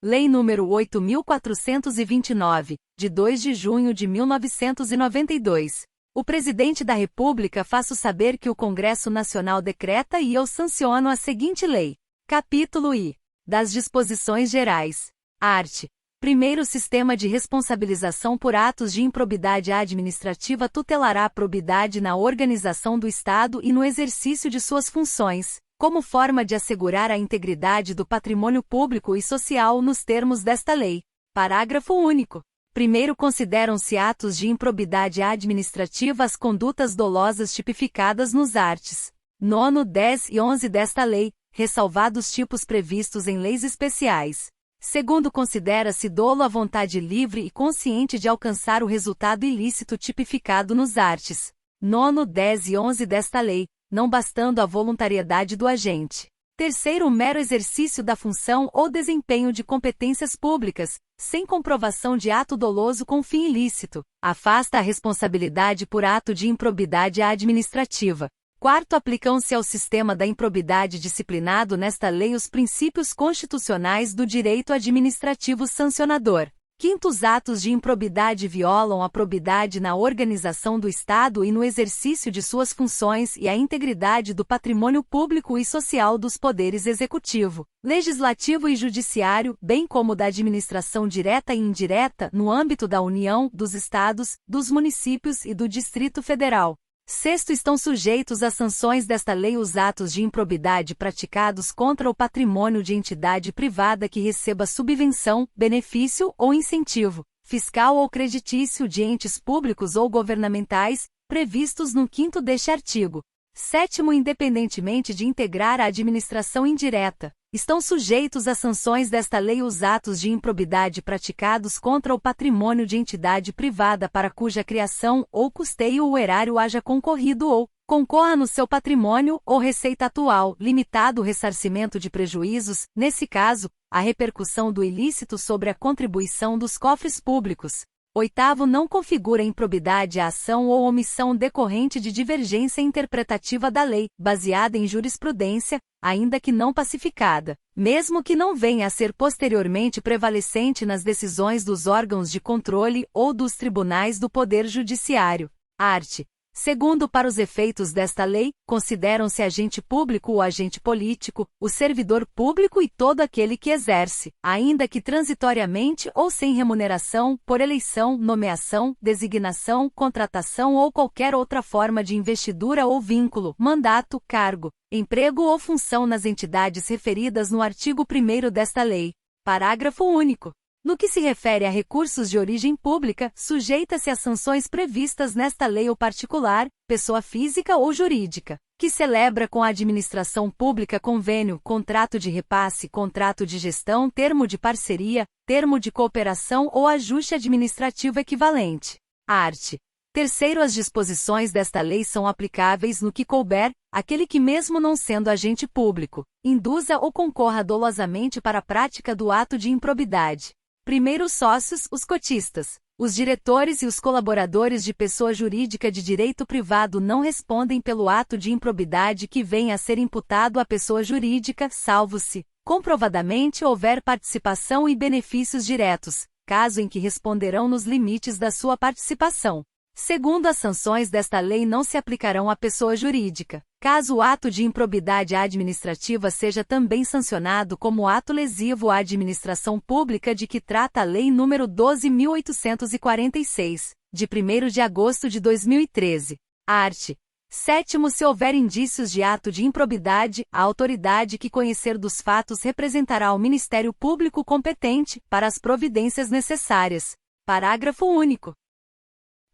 Lei nº 8.429, de 2 de junho de 1992. O Presidente da República faço saber que o Congresso Nacional decreta e eu sanciono a seguinte lei. Capítulo I. Das Disposições Gerais. Art. 1º Sistema de responsabilização por atos de improbidade administrativa tutelará a probidade na organização do Estado e no exercício de suas funções, como forma de assegurar a integridade do patrimônio público e social nos termos desta lei. Parágrafo único. Primeiro consideram-se atos de improbidade administrativa as condutas dolosas tipificadas nos arts. 9, 10 e 11 desta lei, ressalvados tipos previstos em leis especiais. Segundo, considera-se dolo a vontade livre e consciente de alcançar o resultado ilícito tipificado nos arts. 9, 10 e 11 desta lei, não bastando a voluntariedade do agente. Terceiro, o mero exercício da função ou desempenho de competências públicas, sem comprovação de ato doloso com fim ilícito, afasta a responsabilidade por ato de improbidade administrativa. Quarto, aplicam-se ao sistema da improbidade disciplinado nesta lei os princípios constitucionais do direito administrativo sancionador. Quinto, os atos de improbidade violam a probidade na organização do Estado e no exercício de suas funções e a integridade do patrimônio público e social dos poderes executivo, legislativo e judiciário, bem como da administração direta e indireta no âmbito da União, dos Estados, dos municípios e do Distrito Federal. Sexto, estão sujeitos às sanções desta lei os atos de improbidade praticados contra o patrimônio de entidade privada que receba subvenção, benefício ou incentivo, fiscal ou creditício de entes públicos ou governamentais, previstos no 5º deste artigo. Sétimo, independentemente de integrar a administração indireta, estão sujeitos às sanções desta lei os atos de improbidade praticados contra o patrimônio de entidade privada para cuja criação ou custeio o erário haja concorrido ou concorra no seu patrimônio ou receita atual, limitado o ressarcimento de prejuízos, nesse caso, a repercussão do ilícito sobre a contribuição dos cofres públicos. Oitavo, não configura improbidade a ação ou omissão decorrente de divergência interpretativa da lei, baseada em jurisprudência, ainda que não pacificada, mesmo que não venha a ser posteriormente prevalecente nas decisões dos órgãos de controle ou dos tribunais do Poder Judiciário. Art. Segundo, para os efeitos desta lei, consideram-se agente público o agente político, o servidor público e todo aquele que exerce, ainda que transitoriamente ou sem remuneração, por eleição, nomeação, designação, contratação ou qualquer outra forma de investidura ou vínculo, mandato, cargo, emprego ou função nas entidades referidas no artigo 1º desta lei. Parágrafo único. No que se refere a recursos de origem pública, sujeita-se às sanções previstas nesta lei o particular, pessoa física ou jurídica, que celebra com a administração pública convênio, contrato de repasse, contrato de gestão, termo de parceria, termo de cooperação ou ajuste administrativo equivalente. Art. Terceiro, as disposições desta lei são aplicáveis no que couber, aquele que mesmo não sendo agente público, induza ou concorra dolosamente para a prática do ato de improbidade. Primeiro, os sócios, os cotistas, os diretores e os colaboradores de pessoa jurídica de direito privado não respondem pelo ato de improbidade que venha a ser imputado à pessoa jurídica, salvo se, comprovadamente, houver participação e benefícios diretos, caso em que responderão nos limites da sua participação. Segundo, as sanções desta lei não se aplicarão à pessoa jurídica, caso o ato de improbidade administrativa seja também sancionado como ato lesivo à administração pública de que trata a Lei nº 12.846, de 1º de agosto de 2013. Art. 7º, se houver indícios de ato de improbidade, a autoridade que conhecer dos fatos representará ao Ministério Público competente para as providências necessárias. Parágrafo único.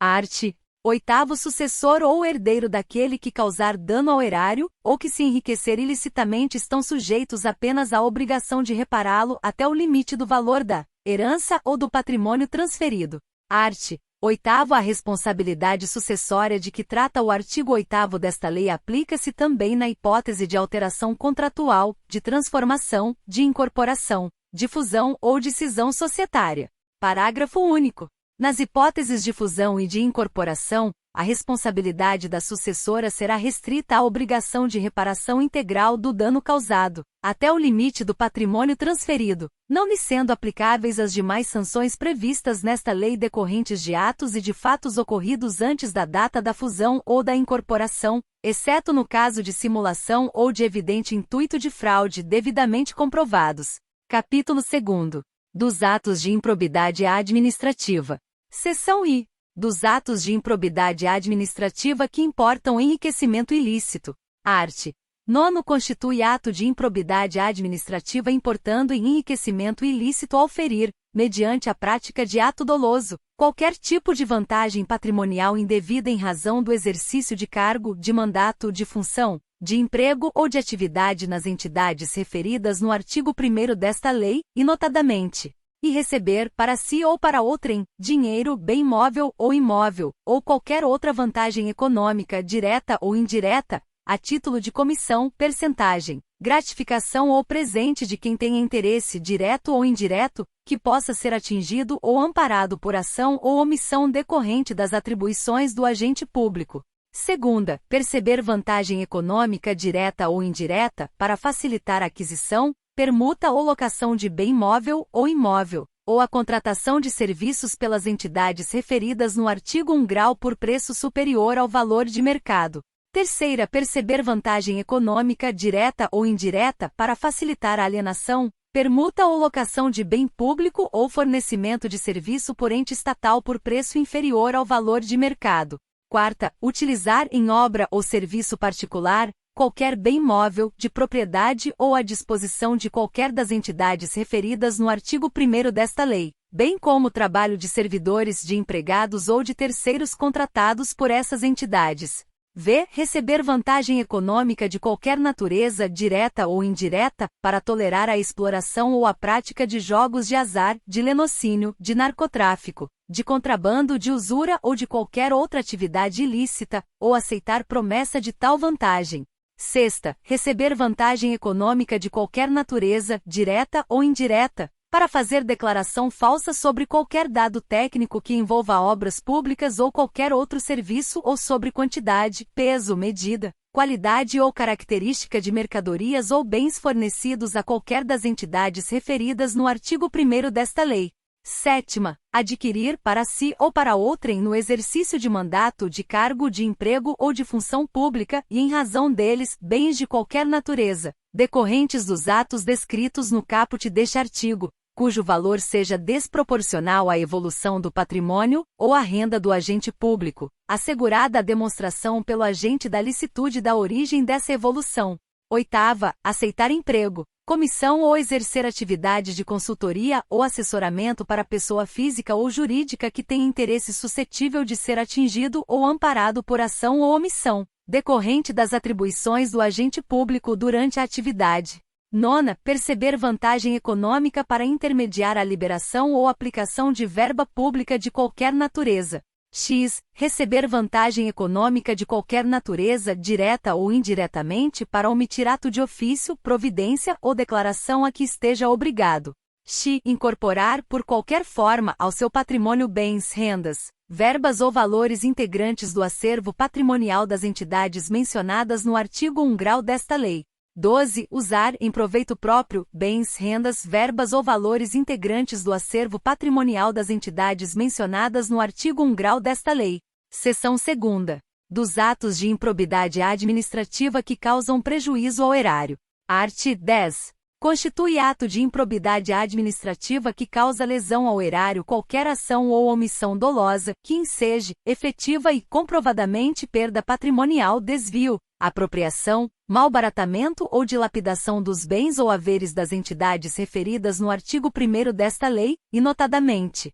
Art. 8º, sucessor ou herdeiro daquele que causar dano ao erário, ou que se enriquecer ilicitamente estão sujeitos apenas à obrigação de repará-lo até o limite do valor da herança ou do patrimônio transferido. Art. 8º, a responsabilidade sucessória de que trata o artigo 8º desta lei aplica-se também na hipótese de alteração contratual, de transformação, de incorporação, de fusão ou de cisão societária. Parágrafo único. Nas hipóteses de fusão e de incorporação, a responsabilidade da sucessora será restrita à obrigação de reparação integral do dano causado, até o limite do patrimônio transferido, não lhe sendo aplicáveis as demais sanções previstas nesta lei decorrentes de atos e de fatos ocorridos antes da data da fusão ou da incorporação, exceto no caso de simulação ou de evidente intuito de fraude devidamente comprovados. Capítulo 2. Dos atos de improbidade administrativa. Seção I. Dos atos de improbidade administrativa que importam enriquecimento ilícito. Art. 9. Constitui ato de improbidade administrativa importando em enriquecimento ilícito ao ferir, mediante a prática de ato doloso, qualquer tipo de vantagem patrimonial indevida em razão do exercício de cargo, de mandato, de função, de emprego ou de atividade nas entidades referidas no artigo 1º desta lei, e notadamente, e receber para si ou para outrem, dinheiro, bem móvel ou imóvel, ou qualquer outra vantagem econômica direta ou indireta, a título de comissão, percentagem, gratificação ou presente de quem tenha interesse direto ou indireto, que possa ser atingido ou amparado por ação ou omissão decorrente das atribuições do agente público. Segunda, perceber vantagem econômica direta ou indireta, para facilitar a aquisição, permuta ou locação de bem móvel ou imóvel, ou a contratação de serviços pelas entidades referidas no artigo 1 grau por preço superior ao valor de mercado. Terceira, perceber vantagem econômica direta ou indireta, para facilitar a alienação, permuta ou locação de bem público ou fornecimento de serviço por ente estatal por preço inferior ao valor de mercado. Quarta, utilizar em obra ou serviço particular, qualquer bem móvel, de propriedade ou à disposição de qualquer das entidades referidas no artigo 1º desta lei, bem como trabalho de servidores, de empregados ou de terceiros contratados por essas entidades. V. Receber vantagem econômica de qualquer natureza, direta ou indireta, para tolerar a exploração ou a prática de jogos de azar, de lenocínio, de narcotráfico, de contrabando, de usura ou de qualquer outra atividade ilícita, ou aceitar promessa de tal vantagem. Sexta, receber vantagem econômica de qualquer natureza, direta ou indireta, para fazer declaração falsa sobre qualquer dado técnico que envolva obras públicas ou qualquer outro serviço ou sobre quantidade, peso, medida, qualidade ou característica de mercadorias ou bens fornecidos a qualquer das entidades referidas no artigo 1º desta lei. Sétima, adquirir para si ou para outrem no exercício de mandato, de cargo, de emprego ou de função pública e em razão deles, bens de qualquer natureza, decorrentes dos atos descritos no caput deste artigo, cujo valor seja desproporcional à evolução do patrimônio ou à renda do agente público, assegurada a demonstração pelo agente da licitude da origem dessa evolução. Oitava, aceitar emprego, comissão ou exercer atividade de consultoria ou assessoramento para pessoa física ou jurídica que tenha interesse suscetível de ser atingido ou amparado por ação ou omissão, decorrente das atribuições do agente público durante a atividade. Nona, perceber vantagem econômica para intermediar a liberação ou aplicação de verba pública de qualquer natureza. X. Receber vantagem econômica de qualquer natureza, direta ou indiretamente, para omitir ato de ofício, providência ou declaração a que esteja obrigado. X. Incorporar, por qualquer forma, ao seu patrimônio bens, rendas, verbas ou valores integrantes do acervo patrimonial das entidades mencionadas no artigo 1 grau desta lei. 12. Usar, em proveito próprio, bens, rendas, verbas ou valores integrantes do acervo patrimonial das entidades mencionadas no artigo 1 grau desta lei. Seção 2. Dos atos de improbidade administrativa que causam prejuízo ao erário. Art. 10. Constitui ato de improbidade administrativa que causa lesão ao erário qualquer ação ou omissão dolosa, que enseje, efetiva e comprovadamente perda patrimonial, desvio, apropriação, malbaratamento ou dilapidação dos bens ou haveres das entidades referidas no artigo 1º desta lei, e notadamente,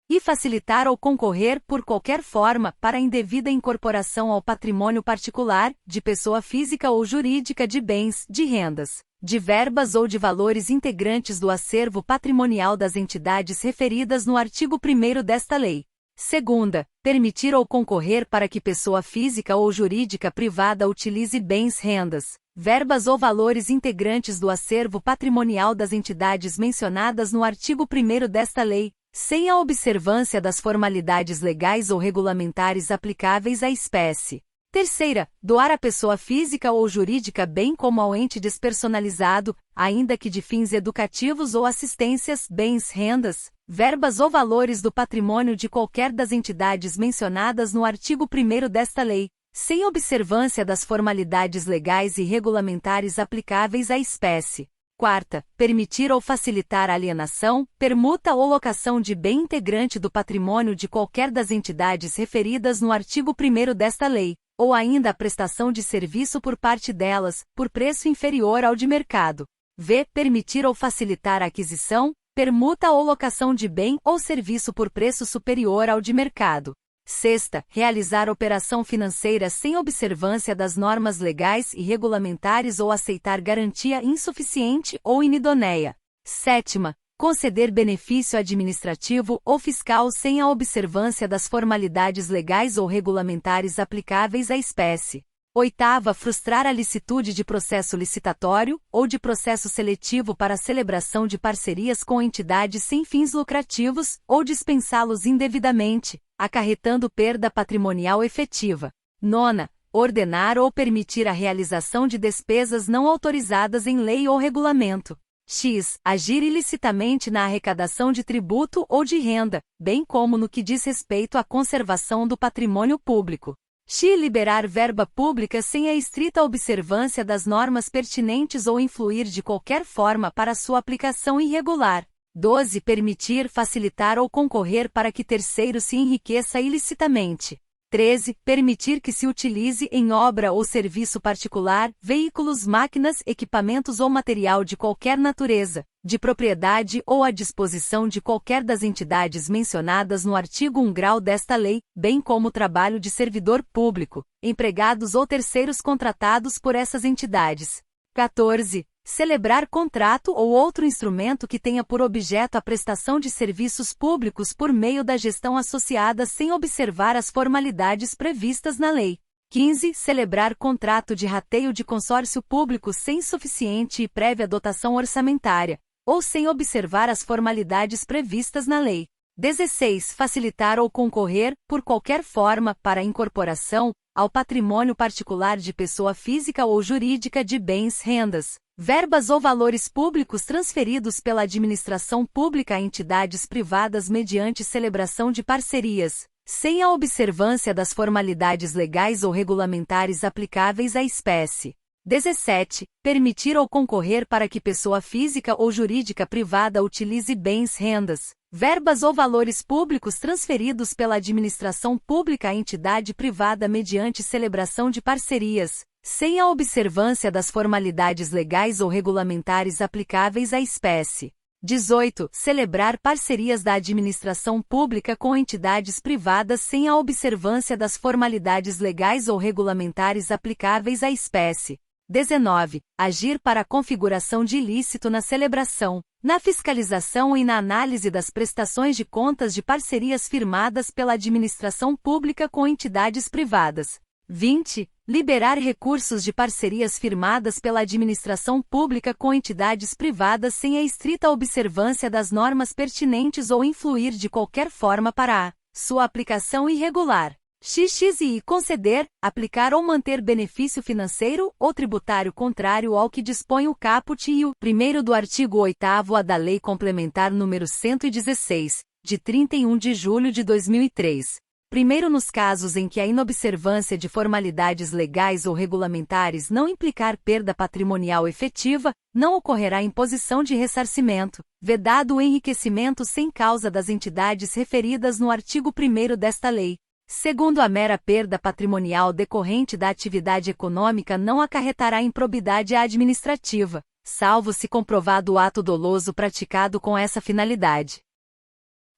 e facilitar ou concorrer, por qualquer forma, para a indevida incorporação ao patrimônio particular, de pessoa física ou jurídica de bens, de rendas, de verbas ou de valores integrantes do acervo patrimonial das entidades referidas no artigo 1º desta lei. Segunda, permitir ou concorrer para que pessoa física ou jurídica privada utilize bens, rendas, verbas ou valores integrantes do acervo patrimonial das entidades mencionadas no artigo 1º desta lei, sem a observância das formalidades legais ou regulamentares aplicáveis à espécie. Terceira, doar à pessoa física ou jurídica bem como ao ente despersonalizado, ainda que de fins educativos ou assistências, bens, rendas, verbas ou valores do patrimônio de qualquer das entidades mencionadas no artigo 1º desta lei, sem observância das formalidades legais e regulamentares aplicáveis à espécie. Quarta, permitir ou facilitar a alienação, permuta ou locação de bem integrante do patrimônio de qualquer das entidades referidas no artigo 1º desta lei, ou ainda a prestação de serviço por parte delas, por preço inferior ao de mercado. V. Permitir ou facilitar a aquisição, permuta ou locação de bem ou serviço por preço superior ao de mercado. Sexta, realizar operação financeira sem observância das normas legais e regulamentares ou aceitar garantia insuficiente ou inidoneia. Sétima, conceder benefício administrativo ou fiscal sem a observância das formalidades legais ou regulamentares aplicáveis à espécie. Oitava, frustrar a licitude de processo licitatório ou de processo seletivo para a celebração de parcerias com entidades sem fins lucrativos ou dispensá-los indevidamente, acarretando perda patrimonial efetiva. Nona, ordenar ou permitir a realização de despesas não autorizadas em lei ou regulamento. X. Agir ilicitamente na arrecadação de tributo ou de renda, bem como no que diz respeito à conservação do patrimônio público. X. Liberar verba pública sem a estrita observância das normas pertinentes ou influir de qualquer forma para sua aplicação irregular. 12. Permitir, facilitar ou concorrer para que terceiro se enriqueça ilicitamente. 13. Permitir que se utilize em obra ou serviço particular, veículos, máquinas, equipamentos ou material de qualquer natureza, de propriedade ou à disposição de qualquer das entidades mencionadas no artigo 1º desta lei, bem como trabalho de servidor público, empregados ou terceiros contratados por essas entidades. 14. Celebrar contrato ou outro instrumento que tenha por objeto a prestação de serviços públicos por meio da gestão associada sem observar as formalidades previstas na lei. 15. Celebrar contrato de rateio de consórcio público sem suficiente e prévia dotação orçamentária, ou sem observar as formalidades previstas na lei. 16. Facilitar ou concorrer, por qualquer forma, para a incorporação, ao patrimônio particular de pessoa física ou jurídica de bens, rendas, verbas ou valores públicos transferidos pela administração pública a entidades privadas mediante celebração de parcerias, sem a observância das formalidades legais ou regulamentares aplicáveis à espécie. 17. Permitir ou concorrer para que pessoa física ou jurídica privada utilize bens, rendas, verbas ou valores públicos transferidos pela administração pública à entidade privada mediante celebração de parcerias, sem a observância das formalidades legais ou regulamentares aplicáveis à espécie. 18. Celebrar parcerias da administração pública com entidades privadas sem a observância das formalidades legais ou regulamentares aplicáveis à espécie. 19. Agir para a configuração de ilícito na celebração, na fiscalização e na análise das prestações de contas de parcerias firmadas pela administração pública com entidades privadas. 20. Liberar recursos de parcerias firmadas pela administração pública com entidades privadas sem a estrita observância das normas pertinentes ou influir de qualquer forma para a sua aplicação irregular. XXI conceder, aplicar ou manter benefício financeiro ou tributário contrário ao que dispõe o caput e o 1º do artigo 8º da Lei Complementar nº 116, de 31 de julho de 2003. Primeiro, nos casos em que a inobservância de formalidades legais ou regulamentares não implicar perda patrimonial efetiva, não ocorrerá imposição de ressarcimento, vedado o enriquecimento sem causa das entidades referidas no artigo 1º desta lei. Segundo, a mera perda patrimonial decorrente da atividade econômica não acarretará improbidade administrativa, salvo se comprovado o ato doloso praticado com essa finalidade.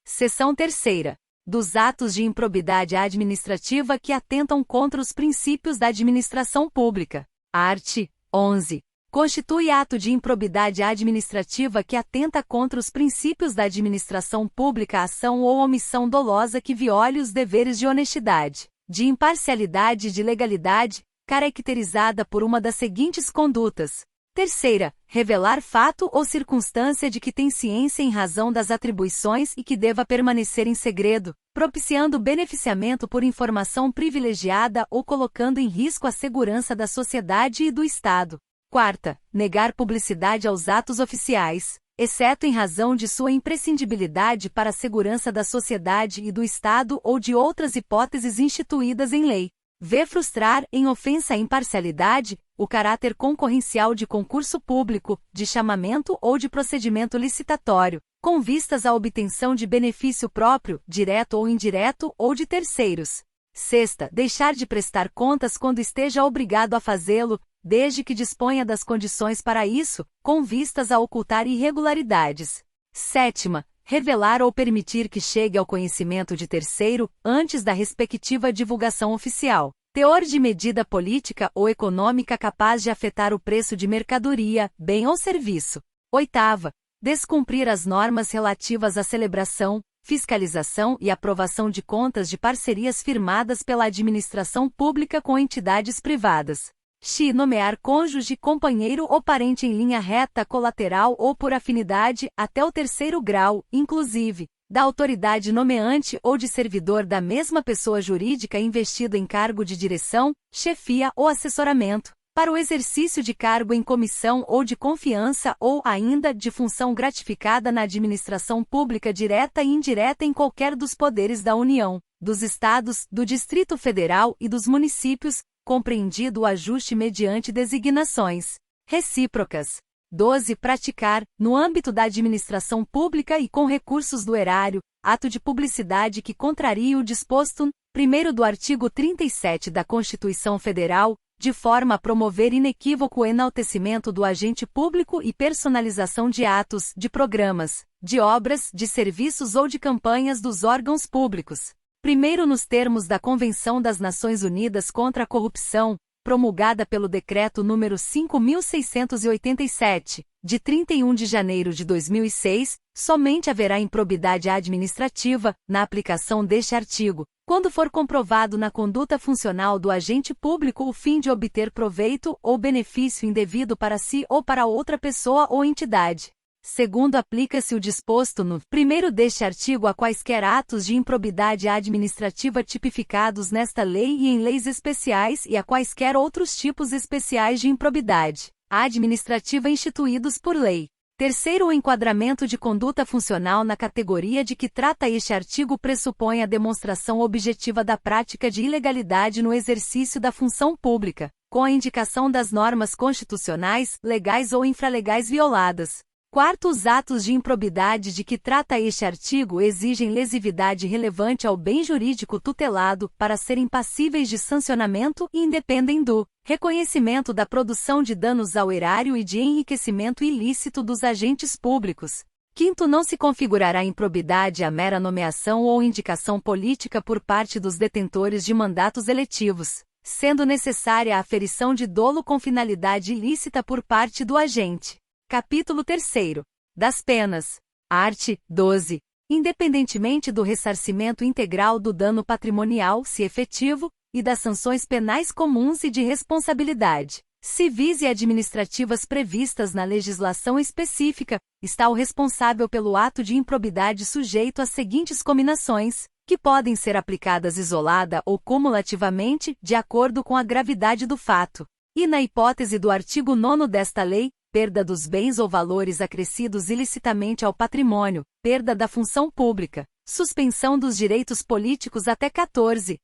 Seção 3ª. Dos atos de improbidade administrativa que atentam contra os princípios da administração pública. Art. 11. Constitui ato de improbidade administrativa que atenta contra os princípios da administração pública a ação ou omissão dolosa que viole os deveres de honestidade, de imparcialidade e de legalidade, caracterizada por uma das seguintes condutas. Terceira, revelar fato ou circunstância de que tem ciência em razão das atribuições e que deva permanecer em segredo, propiciando beneficiamento por informação privilegiada ou colocando em risco a segurança da sociedade e do Estado. Quarta, negar publicidade aos atos oficiais, exceto em razão de sua imprescindibilidade para a segurança da sociedade e do Estado ou de outras hipóteses instituídas em lei. V. Frustrar, em ofensa à imparcialidade, o caráter concorrencial de concurso público, de chamamento ou de procedimento licitatório, com vistas à obtenção de benefício próprio, direto ou indireto, ou de terceiros. Sexta, deixar de prestar contas quando esteja obrigado a fazê-lo, desde que disponha das condições para isso, com vistas a ocultar irregularidades. Sétima, revelar ou permitir que chegue ao conhecimento de terceiro, antes da respectiva divulgação oficial, teor de medida política ou econômica capaz de afetar o preço de mercadoria, bem ou serviço. Oitava, descumprir as normas relativas à celebração, fiscalização e aprovação de contas de parcerias firmadas pela administração pública com entidades privadas. X. Nomear cônjuge, companheiro ou parente em linha reta, colateral ou por afinidade, até o terceiro grau, inclusive, da autoridade nomeante ou de servidor da mesma pessoa jurídica investido em cargo de direção, chefia ou assessoramento, para o exercício de cargo em comissão ou de confiança ou ainda de função gratificada na administração pública direta e indireta em qualquer dos poderes da União, dos Estados, do Distrito Federal e dos municípios, compreendido o ajuste mediante designações recíprocas. 12. Praticar, no âmbito da administração pública e com recursos do erário, ato de publicidade que contrarie o disposto, primeiro do artigo 37 da Constituição Federal, de forma a promover inequívoco enaltecimento do agente público e personalização de atos, de programas, de obras, de serviços ou de campanhas dos órgãos públicos. Primeiro nos termos da Convenção das Nações Unidas contra a Corrupção, promulgada pelo Decreto nº 5.687, de 31 de janeiro de 2006, somente haverá improbidade administrativa, na aplicação deste artigo, quando for comprovado na conduta funcional do agente público o fim de obter proveito ou benefício indevido para si ou para outra pessoa ou entidade. Segundo, aplica-se o disposto no primeiro deste artigo a quaisquer atos de improbidade administrativa tipificados nesta lei e em leis especiais e a quaisquer outros tipos especiais de improbidade administrativa instituídos por lei. Terceiro, o enquadramento de conduta funcional na categoria de que trata este artigo pressupõe a demonstração objetiva da prática de ilegalidade no exercício da função pública, com a indicação das normas constitucionais, legais ou infralegais violadas. Quarto, os atos de improbidade de que trata este artigo exigem lesividade relevante ao bem jurídico tutelado para serem passíveis de sancionamento e independem do reconhecimento da produção de danos ao erário e de enriquecimento ilícito dos agentes públicos. Quinto, não se configurará improbidade a mera nomeação ou indicação política por parte dos detentores de mandatos eletivos, sendo necessária a aferição de dolo com finalidade ilícita por parte do agente. Capítulo 3º. Das penas. Art. 12. Independentemente do ressarcimento integral do dano patrimonial, se efetivo, e das sanções penais comuns e de responsabilidade civis e administrativas previstas na legislação específica, está o responsável pelo ato de improbidade sujeito às seguintes cominações, que podem ser aplicadas isolada ou cumulativamente, de acordo com a gravidade do fato. E na hipótese do artigo 9º desta lei, perda dos bens ou valores acrescidos ilicitamente ao patrimônio, perda da função pública, suspensão dos direitos políticos até 14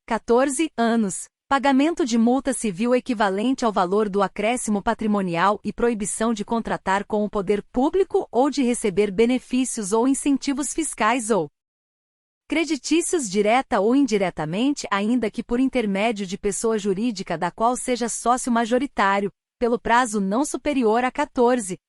anos, pagamento de multa civil equivalente ao valor do acréscimo patrimonial e proibição de contratar com o poder público ou de receber benefícios ou incentivos fiscais ou creditícios direta ou indiretamente, ainda que por intermédio de pessoa jurídica da qual seja sócio majoritário, pelo prazo não superior a 14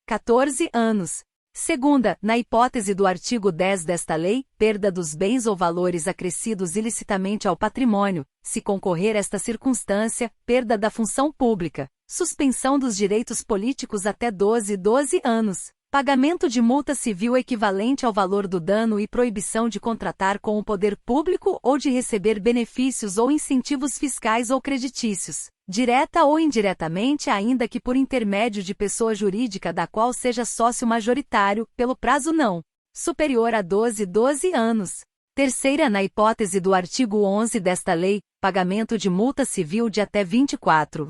anos. Segunda, na hipótese do artigo 10 desta lei, perda dos bens ou valores acrescidos ilicitamente ao patrimônio, se concorrer esta circunstância, perda da função pública, suspensão dos direitos políticos até 12 anos, Pagamento de multa civil equivalente ao valor do dano e proibição de contratar com o poder público ou de receber benefícios ou incentivos fiscais ou creditícios, direta ou indiretamente, ainda que por intermédio de pessoa jurídica da qual seja sócio majoritário, pelo prazo não superior a 12 anos. Terceira, na hipótese do artigo 11 desta lei, pagamento de multa civil de até 24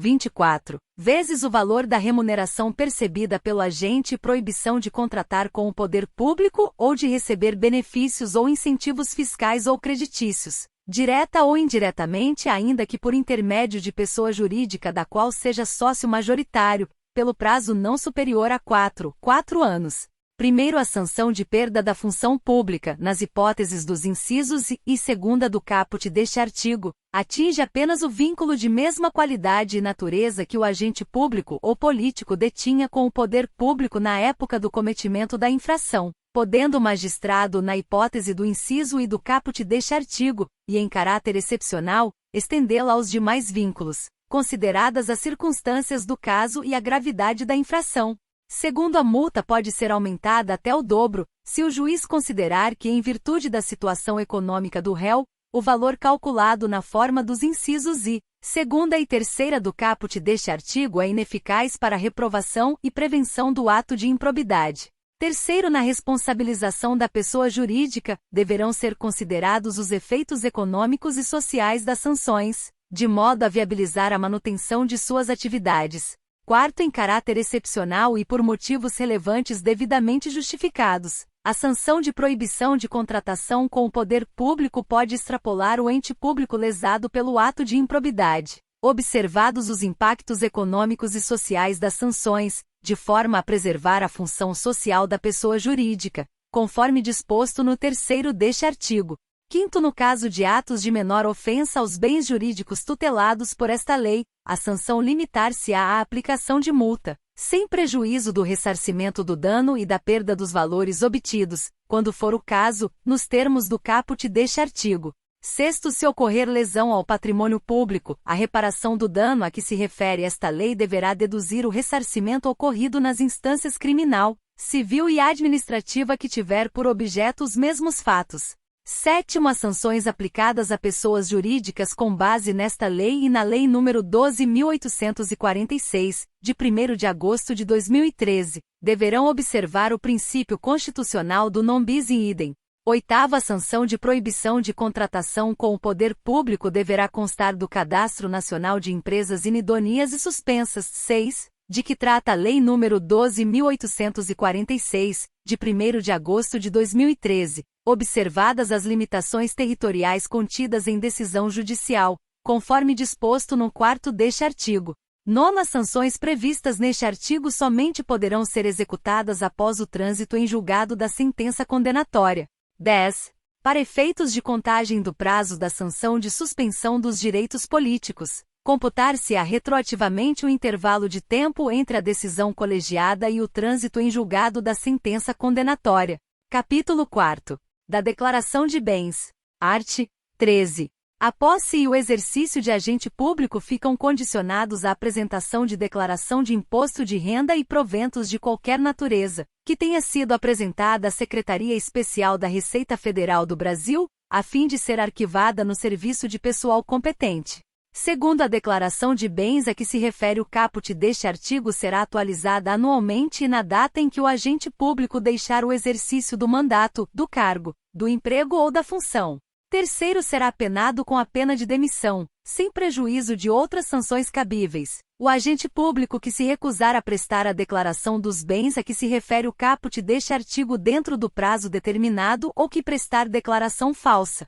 vezes o valor da remuneração percebida pelo agente e proibição de contratar com o poder público ou de receber benefícios ou incentivos fiscais ou creditícios, direta ou indiretamente, ainda que por intermédio de pessoa jurídica da qual seja sócio majoritário, pelo prazo não superior a 4 anos. Primeiro, a sanção de perda da função pública, nas hipóteses dos incisos e segunda do caput deste artigo, atinge apenas o vínculo de mesma qualidade e natureza que o agente público ou político detinha com o poder público na época do cometimento da infração, podendo o magistrado, na hipótese do inciso e do caput deste artigo, e em caráter excepcional, estendê-la aos demais vínculos, consideradas as circunstâncias do caso e a gravidade da infração. Segundo, a multa pode ser aumentada até o dobro, se o juiz considerar que, em virtude da situação econômica do réu, o valor calculado na forma dos incisos e segunda e terceira do caput deste artigo é ineficaz para reprovação e prevenção do ato de improbidade. Terceiro, na responsabilização da pessoa jurídica, deverão ser considerados os efeitos econômicos e sociais das sanções, de modo a viabilizar a manutenção de suas atividades. Quarto, em caráter excepcional e por motivos relevantes devidamente justificados, a sanção de proibição de contratação com o poder público pode extrapolar o ente público lesado pelo ato de improbidade, observados os impactos econômicos e sociais das sanções, de forma a preservar a função social da pessoa jurídica, conforme disposto no terceiro deste artigo. Quinto, no caso de atos de menor ofensa aos bens jurídicos tutelados por esta lei, a sanção limitar-se-á à aplicação de multa, sem prejuízo do ressarcimento do dano e da perda dos valores obtidos, quando for o caso, nos termos do caput deste artigo. Sexto, se ocorrer lesão ao patrimônio público, a reparação do dano a que se refere esta lei deverá deduzir o ressarcimento ocorrido nas instâncias criminal, civil e administrativa que tiver por objeto os mesmos fatos. Sétimo, as sanções aplicadas a pessoas jurídicas com base nesta lei e na Lei nº 12.846, de 1º de agosto de 2013, deverão observar o princípio constitucional do non bis in idem. Oitavo, a sanção de proibição de contratação com o poder público deverá constar do Cadastro Nacional de Empresas Inidôneas e Suspensas. 6. De que trata a Lei nº 12.846, de 1º de agosto de 2013, observadas as limitações territoriais contidas em decisão judicial, conforme disposto no 4º deste artigo. Nono, as sanções previstas neste artigo somente poderão ser executadas após o trânsito em julgado da sentença condenatória. 10. Para efeitos de contagem do prazo da sanção de suspensão dos direitos políticos, computar-se-á retroativamente o intervalo de tempo entre a decisão colegiada e o trânsito em julgado da sentença condenatória. Capítulo 4. Da Declaração de Bens. Art. 13. A posse e o exercício de agente público ficam condicionados à apresentação de declaração de imposto de renda e proventos de qualquer natureza, que tenha sido apresentada à Secretaria Especial da Receita Federal do Brasil, a fim de ser arquivada no serviço de pessoal competente. Segundo a declaração de bens a que se refere o caput deste artigo será atualizada anualmente e na data em que o agente público deixar o exercício do mandato, do cargo, do emprego ou da função. Terceiro, será penado com a pena de demissão, sem prejuízo de outras sanções cabíveis, o agente público que se recusar a prestar a declaração dos bens a que se refere o caput deste artigo dentro do prazo determinado ou que prestar declaração falsa.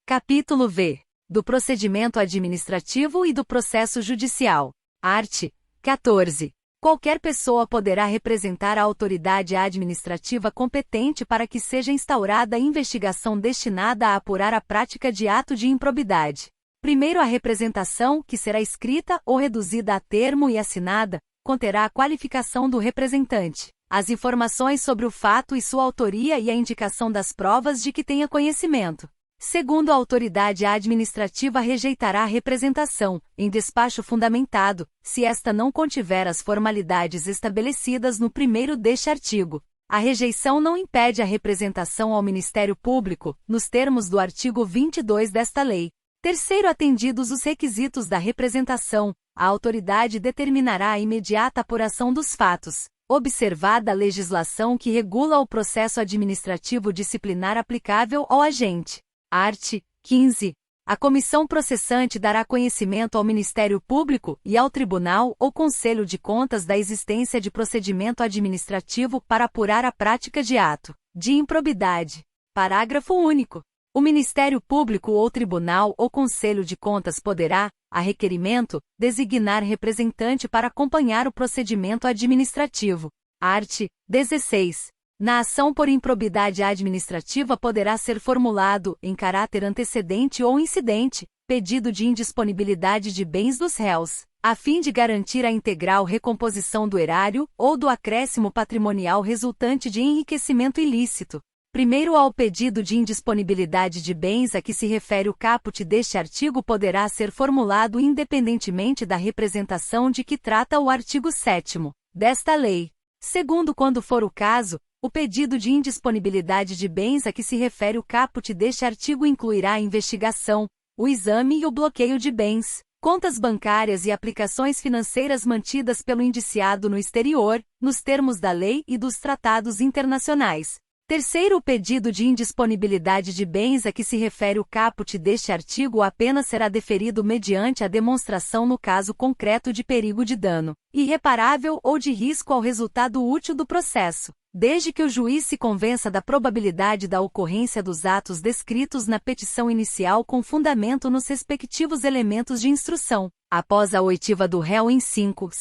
Capítulo V. Do procedimento administrativo e do processo judicial. Art. 14. Qualquer pessoa poderá representar a autoridade administrativa competente para que seja instaurada investigação destinada a apurar a prática de ato de improbidade. Primeiro, a representação, que será escrita ou reduzida a termo e assinada, conterá a qualificação do representante, as informações sobre o fato e sua autoria e a indicação das provas de que tenha conhecimento. Segundo a autoridade administrativa rejeitará a representação, em despacho fundamentado, se esta não contiver as formalidades estabelecidas no primeiro deste artigo. A rejeição não impede a representação ao Ministério Público, nos termos do artigo 22 desta lei. Terceiro, atendidos os requisitos da representação, a autoridade determinará a imediata apuração dos fatos, observada a legislação que regula o processo administrativo disciplinar aplicável ao agente. Art. 15. A comissão processante dará conhecimento ao Ministério Público e ao Tribunal ou Conselho de Contas da existência de procedimento administrativo para apurar a prática de ato de improbidade. Parágrafo único. O Ministério Público ou Tribunal ou Conselho de Contas poderá, a requerimento, designar representante para acompanhar o procedimento administrativo. Art. 16. Na ação por improbidade administrativa poderá ser formulado, em caráter antecedente ou incidente, pedido de indisponibilidade de bens dos réus, a fim de garantir a integral recomposição do erário ou do acréscimo patrimonial resultante de enriquecimento ilícito. Primeiro, ao pedido de indisponibilidade de bens a que se refere o caput deste artigo poderá ser formulado independentemente da representação de que trata o artigo 7º desta lei. Segundo, quando for o caso, o pedido de indisponibilidade de bens a que se refere o caput deste artigo incluirá a investigação, o exame e o bloqueio de bens, contas bancárias e aplicações financeiras mantidas pelo indiciado no exterior, nos termos da lei e dos tratados internacionais. Terceiro, o pedido de indisponibilidade de bens a que se refere o caput deste artigo apenas será deferido mediante a demonstração no caso concreto de perigo de dano irreparável ou de risco ao resultado útil do processo, desde que o juiz se convença da probabilidade da ocorrência dos atos descritos na petição inicial com fundamento nos respectivos elementos de instrução, após a oitiva do réu em 5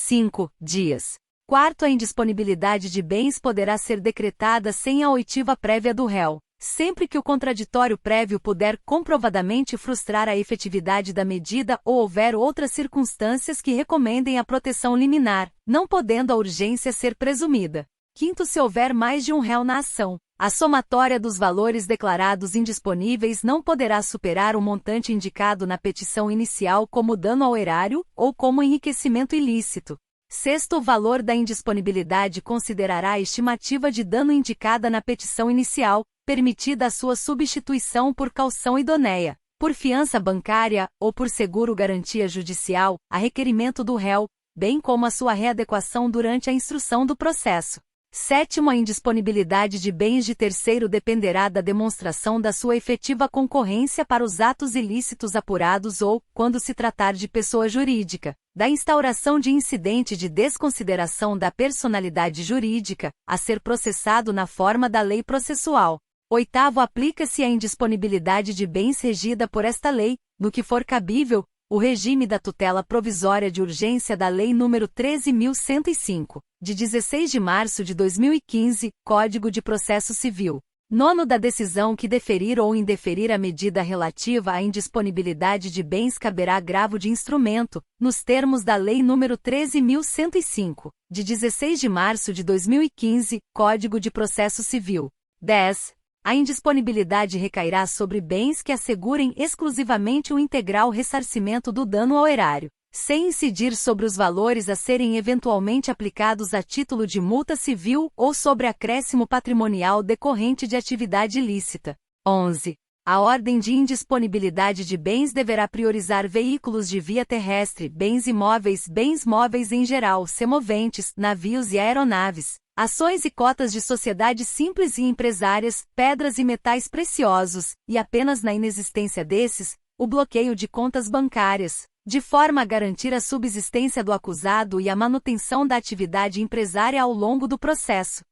dias. Quarto, a indisponibilidade de bens poderá ser decretada sem a oitiva prévia do réu, sempre que o contraditório prévio puder comprovadamente frustrar a efetividade da medida ou houver outras circunstâncias que recomendem a proteção liminar, não podendo a urgência ser presumida. Quinto, se houver mais de um réu na ação, a somatória dos valores declarados indisponíveis não poderá superar o montante indicado na petição inicial como dano ao erário ou como enriquecimento ilícito. Sexto, o valor da indisponibilidade considerará a estimativa de dano indicada na petição inicial, permitida a sua substituição por caução idoneia, por fiança bancária ou por seguro-garantia judicial, a requerimento do réu, bem como a sua readequação durante a instrução do processo. Sétimo, a indisponibilidade de bens de terceiro dependerá da demonstração da sua efetiva concorrência para os atos ilícitos apurados ou, quando se tratar de pessoa jurídica, da instauração de incidente de desconsideração da personalidade jurídica, a ser processado na forma da lei processual. Oitavo, aplica-se a indisponibilidade de bens regida por esta lei, no que for cabível, o regime da tutela provisória de urgência da Lei nº 13.105, de 16 de março de 2015, Código de Processo Civil. Nono, da decisão que deferir ou indeferir a medida relativa à indisponibilidade de bens caberá agravo de instrumento, nos termos da Lei nº 13.105, de 16 de março de 2015, Código de Processo Civil. 10. A indisponibilidade recairá sobre bens que assegurem exclusivamente o integral ressarcimento do dano ao erário, sem incidir sobre os valores a serem eventualmente aplicados a título de multa civil ou sobre acréscimo patrimonial decorrente de atividade ilícita. 11. A ordem de indisponibilidade de bens deverá priorizar veículos de via terrestre, bens móveis em geral, semoventes, navios e aeronaves, ações e cotas de sociedades simples e empresárias, pedras e metais preciosos, e apenas na inexistência desses, o bloqueio de contas bancárias, de forma a garantir a subsistência do acusado e a manutenção da atividade empresária ao longo do processo.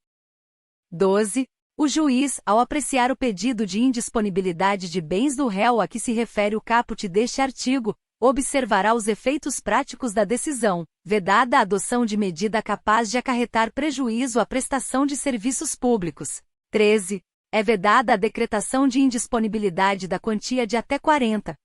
12. O juiz, ao apreciar o pedido de indisponibilidade de bens do réu a que se refere o caput deste artigo, observará os efeitos práticos da decisão, vedada a adoção de medida capaz de acarretar prejuízo à prestação de serviços públicos. 13. É vedada a decretação de indisponibilidade da quantia de até 40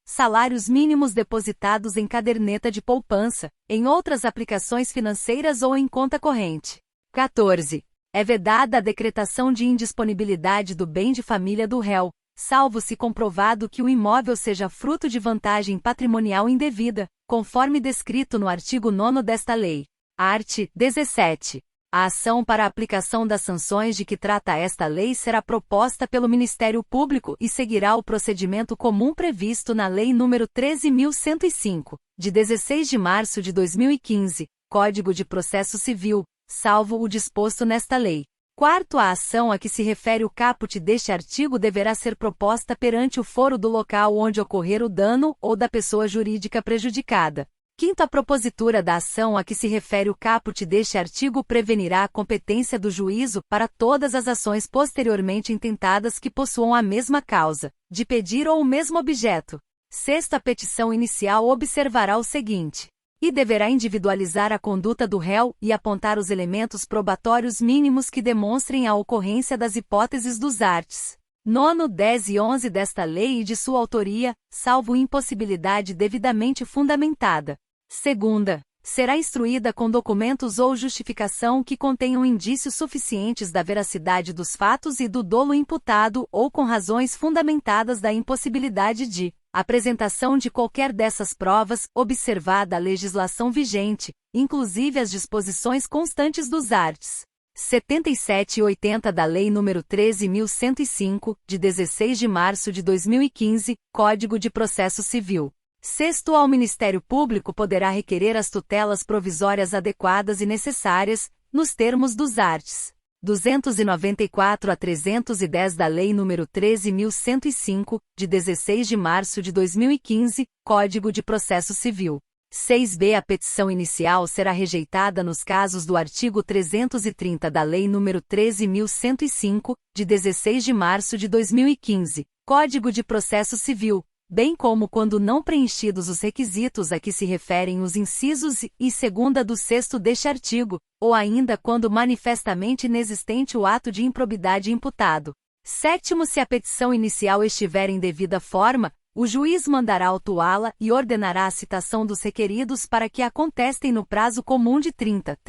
salários mínimos depositados em caderneta de poupança, em outras aplicações financeiras ou em conta corrente. 14. É vedada a decretação de indisponibilidade do bem de família do réu, salvo se comprovado que o imóvel seja fruto de vantagem patrimonial indevida, conforme descrito no artigo 9º desta lei. Art. 17. A ação para a aplicação das sanções de que trata esta lei será proposta pelo Ministério Público e seguirá o procedimento comum previsto na Lei nº 13.105, de 16 de março de 2015, Código de Processo Civil, salvo o disposto nesta lei. Quarto, a ação a que se refere o caput deste artigo deverá ser proposta perante o foro do local onde ocorrer o dano ou da pessoa jurídica prejudicada. Quinto, a propositura da ação a que se refere o caput deste artigo prevenirá a competência do juízo para todas as ações posteriormente intentadas que possuam a mesma causa, de pedir ou o mesmo objeto. Sexto, a petição inicial observará o seguinte: e deverá individualizar a conduta do réu e apontar os elementos probatórios mínimos que demonstrem a ocorrência das hipóteses dos arts. 9, 10 e 11 desta lei e de sua autoria, salvo impossibilidade devidamente fundamentada. Segunda, será instruída com documentos ou justificação que contenham indícios suficientes da veracidade dos fatos e do dolo imputado ou com razões fundamentadas da impossibilidade de apresentação de qualquer dessas provas, observada a legislação vigente, inclusive as disposições constantes dos arts. 77 e 80 da Lei nº 13.105, de 16 de março de 2015, Código de Processo Civil. Sexto, ao Ministério Público poderá requerer as tutelas provisórias adequadas e necessárias, nos termos dos arts. 294 a 310 da Lei nº 13.105, de 16 de março de 2015, Código de Processo Civil. 6b. A petição inicial será rejeitada nos casos do artigo 330 da Lei nº 13.105, de 16 de março de 2015, Código de Processo Civil, bem como quando não preenchidos os requisitos a que se referem os incisos e segunda do 6º deste artigo, ou ainda quando manifestamente inexistente o ato de improbidade imputado. Sétimo, se a petição inicial estiver em devida forma, o juiz mandará autuá-la e ordenará a citação dos requeridos para que a contestem no prazo comum de 30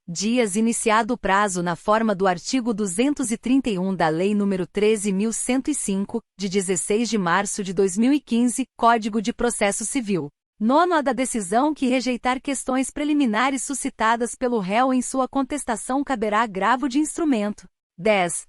dias, iniciado o prazo na forma do artigo 231 da Lei nº 13.105, de 16 de março de 2015, Código de Processo Civil. Nono, a da decisão que rejeitar questões preliminares suscitadas pelo réu em sua contestação caberá agravo de instrumento. 10.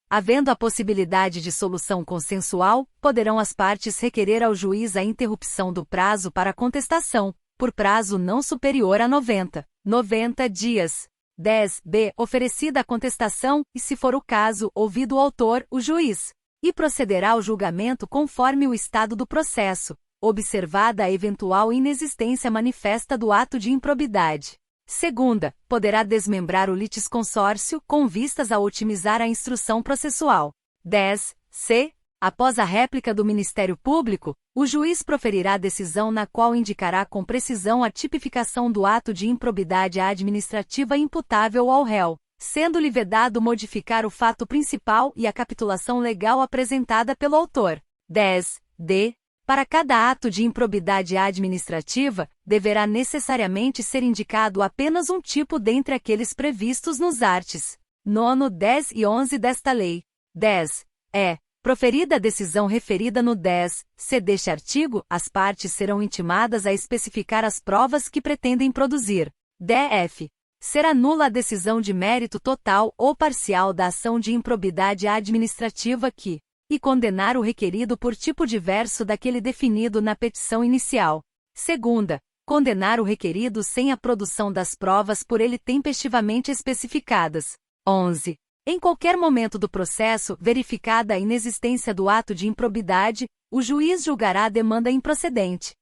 Havendo a possibilidade de solução consensual, poderão as partes requerer ao juiz a interrupção do prazo para contestação, por prazo não superior a 90 dias. 10b. Oferecida a contestação, e se for o caso, ouvido o autor, o juiz, e procederá ao julgamento conforme o estado do processo, observada a eventual inexistência manifesta do ato de improbidade. Segunda, poderá desmembrar o litisconsórcio com vistas a otimizar a instrução processual. 10c. Após a réplica do Ministério Público, o juiz proferirá a decisão na qual indicará com precisão a tipificação do ato de improbidade administrativa imputável ao réu, sendo-lhe vedado modificar o fato principal e a capitulação legal apresentada pelo autor. 10d. Para cada ato de improbidade administrativa, deverá necessariamente ser indicado apenas um tipo dentre aqueles previstos nos arts. 9, 10 e 11 desta lei. 10. Proferida a decisão referida no 10c deste artigo, as partes serão intimadas a especificar as provas que pretendem produzir. DF. Será nula a decisão de mérito total ou parcial da ação de improbidade administrativa que e condenar o requerido por tipo diverso daquele definido na petição inicial. Segunda, condenar o requerido sem a produção das provas por ele tempestivamente especificadas. 11. Em qualquer momento do processo, verificada a inexistência do ato de improbidade, o juiz julgará a demanda improcedente.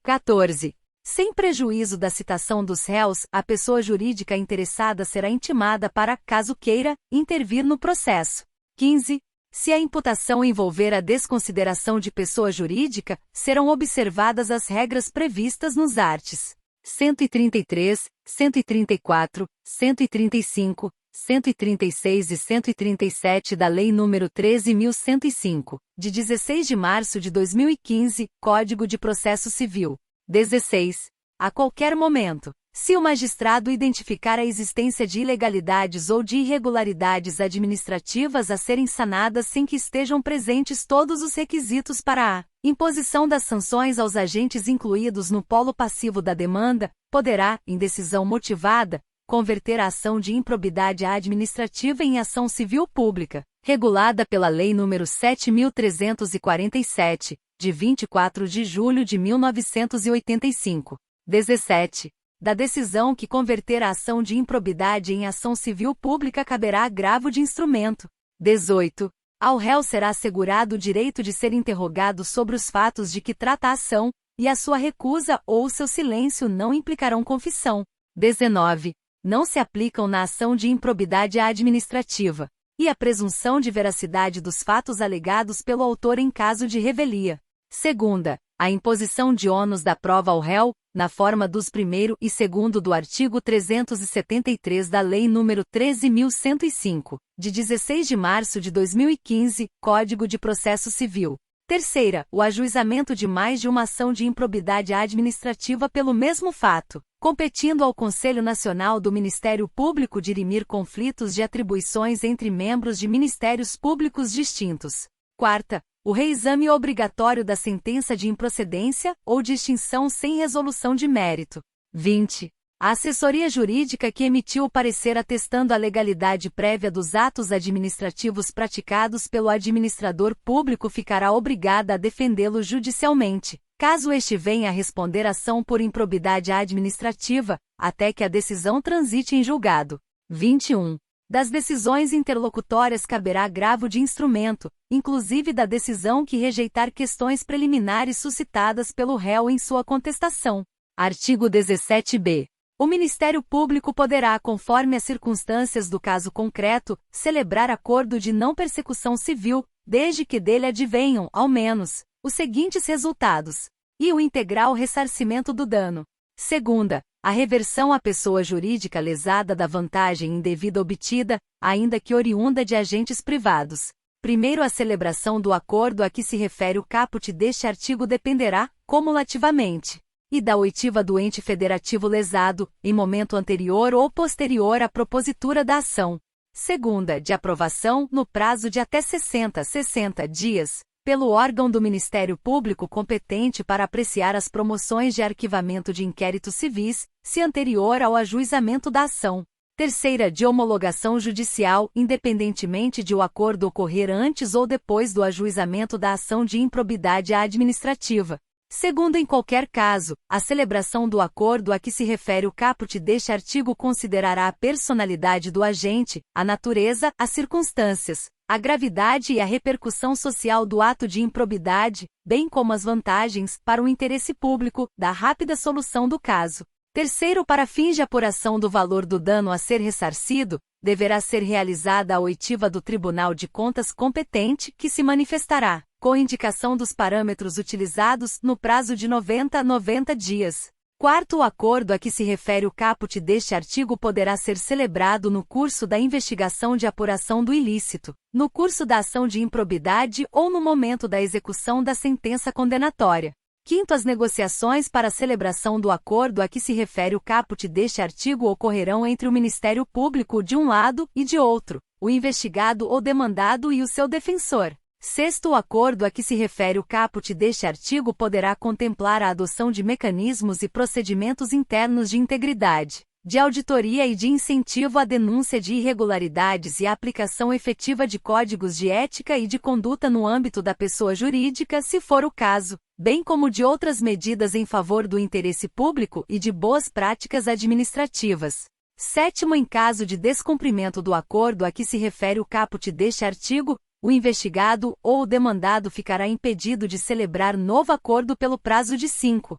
14. Sem prejuízo da citação dos réus, a pessoa jurídica interessada será intimada para, caso queira, intervir no processo. 15. Se a imputação envolver a desconsideração de pessoa jurídica, serão observadas as regras previstas nos arts. 133, 134, 135, 136 e 137 da Lei nº 13.105, de 16 de março de 2015, Código de Processo Civil. 16. A qualquer momento, Se o magistrado identificar a existência de ilegalidades ou de irregularidades administrativas a serem sanadas sem que estejam presentes todos os requisitos para a imposição das sanções aos agentes incluídos no polo passivo da demanda, poderá, em decisão motivada, converter a ação de improbidade administrativa em ação civil pública, regulada pela Lei nº 7.347, de 24 de julho de 1985. 17. Da decisão que converter a ação de improbidade em ação civil pública caberá agravo de instrumento. 18. Ao réu será assegurado o direito de ser interrogado sobre os fatos de que trata a ação, e a sua recusa ou seu silêncio não implicarão confissão. 19. Não se aplicam na ação de improbidade administrativa, e a presunção de veracidade dos fatos alegados pelo autor em caso de revelia. Segunda, a imposição de ônus da prova ao réu, na forma dos 1º e 2º do artigo 373 da Lei nº 13.105, de 16 de março de 2015, Código de Processo Civil. Terceira, o ajuizamento de mais de uma ação de improbidade administrativa pelo mesmo fato, competindo ao Conselho Nacional do Ministério Público dirimir conflitos de atribuições entre membros de ministérios públicos distintos. Quarta, o reexame obrigatório da sentença de improcedência ou de extinção sem resolução de mérito. 20. A assessoria jurídica que emitiu o parecer atestando a legalidade prévia dos atos administrativos praticados pelo administrador público ficará obrigada a defendê-lo judicialmente, caso este venha a responder ação por improbidade administrativa, até que a decisão transite em julgado. 21. Das decisões interlocutórias caberá agravo de instrumento, inclusive da decisão que rejeitar questões preliminares suscitadas pelo réu em sua contestação. Artigo 17b. O Ministério Público poderá, conforme as circunstâncias do caso concreto, celebrar acordo de não persecução civil, desde que dele advenham, ao menos, os seguintes resultados: e o integral ressarcimento do dano. Segunda, a reversão à pessoa jurídica lesada da vantagem indevida obtida, ainda que oriunda de agentes privados. Primeiro, a celebração do acordo a que se refere o caput deste artigo dependerá, cumulativamente, e da oitiva do ente federativo lesado, em momento anterior ou posterior à propositura da ação. Segunda, de aprovação, no prazo de até 60 dias, pelo órgão do Ministério Público competente para apreciar as promoções de arquivamento de inquéritos civis, se anterior ao ajuizamento da ação. Terceira, de homologação judicial, independentemente de o acordo ocorrer antes ou depois do ajuizamento da ação de improbidade administrativa. Segundo, em qualquer caso, a celebração do acordo a que se refere o caput deste artigo considerará a personalidade do agente, a natureza, as circunstâncias, a gravidade e a repercussão social do ato de improbidade, bem como as vantagens, para o interesse público, da rápida solução do caso. Terceiro, para fins de apuração do valor do dano a ser ressarcido, deverá ser realizada a oitiva do Tribunal de Contas competente, que se manifestará, com indicação dos parâmetros utilizados, no prazo de 90 dias. Quarto, o acordo a que se refere o caput deste artigo poderá ser celebrado no curso da investigação de apuração do ilícito, no curso da ação de improbidade ou no momento da execução da sentença condenatória. Quinto, as negociações para a celebração do acordo a que se refere o caput deste artigo ocorrerão entre o Ministério Público de um lado e de outro, o investigado ou demandado e o seu defensor. Sexto, o acordo a que se refere o caput deste artigo poderá contemplar a adoção de mecanismos e procedimentos internos de integridade, de auditoria e de incentivo à denúncia de irregularidades e a aplicação efetiva de códigos de ética e de conduta no âmbito da pessoa jurídica, se for o caso, bem como de outras medidas em favor do interesse público e de boas práticas administrativas. Sétimo, em caso de descumprimento do acordo a que se refere o caput deste artigo, o investigado ou o demandado ficará impedido de celebrar novo acordo pelo prazo de 5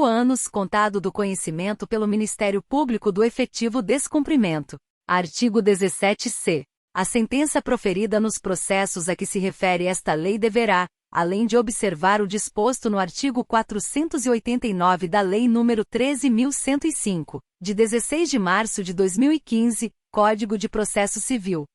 anos contado do conhecimento pelo Ministério Público do efetivo descumprimento. Artigo 17c. A sentença proferida nos processos a que se refere esta lei deverá, além de observar o disposto no artigo 489 da Lei nº 13.105, de 16 de março de 2015, Código de Processo Civil,